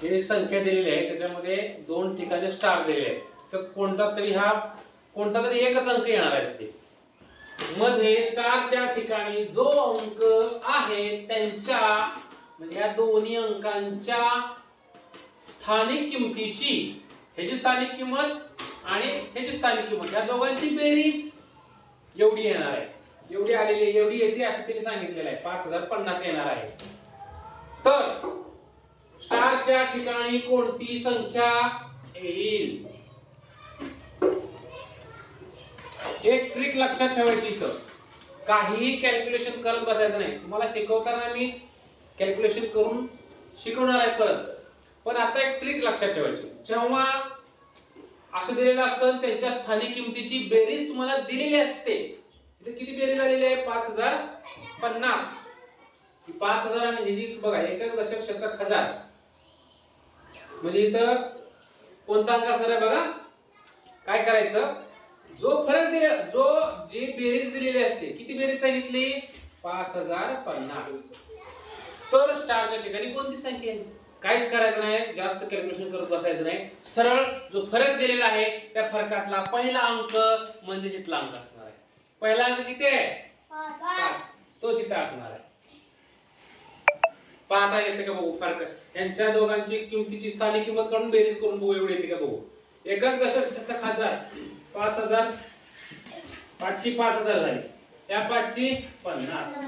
जे संख्या दिलेली आहे त्याच्यामध्ये दोन ठिकाणी स्टार दिलेले आहेत, तर कोणता तरी एकच अंक येणार आहे तिथे. मध्ये स्टारच्या ठिकाणी जो अंक आहे त्यांच्या म्हणजे ह्या दोन्ही अंकांच्या स्थानिक किमतीची, ह्याची स्थानिक किंमत आणि ह्याची स्थानिक किंमत या दोघांची बेरीज एवढी येणार आहे. एवढी आलेली एवढी येते असं तिने सांगितलेलं आहे. 5050 येणार आहे. तर स्टारच्या ठिकाणी कोणती संख्या येईल? एक ट्रिक लक्षात ठेवायची, इथं काहीही कॅल्क्युलेशन करत बसायचं नाही. तुम्हाला शिकवताना मी कॅल्क्युलेशन करून शिकवणार आहे परत, पण आता एक ट्रिक लक्षात ठेवायची. जेव्हा असं दिलेलं असतं त्यांच्या स्थानिक किमतीची बेरीज तुम्हाला दिलेली असते, इथे किती बेरीज झालेली आहे? 5050. ही 5000 आणि ह्याची बघा एकच दशक शतक हजार, म्हणजे इथं कोणता अंक असणार आहे बघा. काय करायचं, जो फरक दिला, जी बेरीज दिलेली असते, किती बेरीज सांगितली? 5050. तर स्टारच्या ठिकाणी कोणती संख्या आहे? काहीच करायचं नाही, जास्त कॅल्क्युलेशन करत बसायचं नाही. सरळ जो फरक दिलेला आहे त्या फरकातला पहिला अंक म्हणजे जिथला अंक असणार आहे. पहिला अंक किती आहे? 5. तोच इथे असणार आहे. पाहता येते का बघू फरक? यांच्या दोघांची किमतीची स्थानिक किंमत काढून बेरीज करून बघू एवढी येते का बघू. एकक दशक शतक हजार 5000, 5ची 5000 झाली, त्या 5ची 50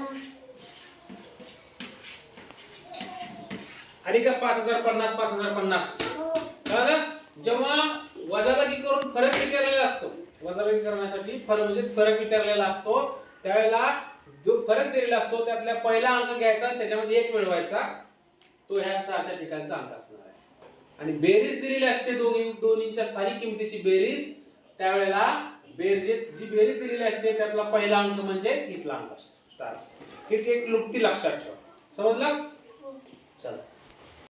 आणि का 5050 5050. कळलं? जेव्हा वजाबाकी करून फरक विचारलेला असतो, वजाबाकी करण्यासाठी फरक विचारलेला असतो, त्यावेळेला जो फरक दिलेला असतो त्यातला पहिला अंक घ्यायचा, त्याच्यामध्ये 1 मिळवायचा, तो ह्या स्टारच्या ठिकाणचा अंक असणार आहे. आणि बेरीज दिलेली असते दोन्हींच्या स्थानिक किमतीची बेरीज, त्यावेळेला जी बेरीज दिलेली असते त्यातला पहिला अंक म्हणजे इथला अंक असतो स्टारचा. ही एक लुप्ती लक्षात ठेवा. समजलं? चला.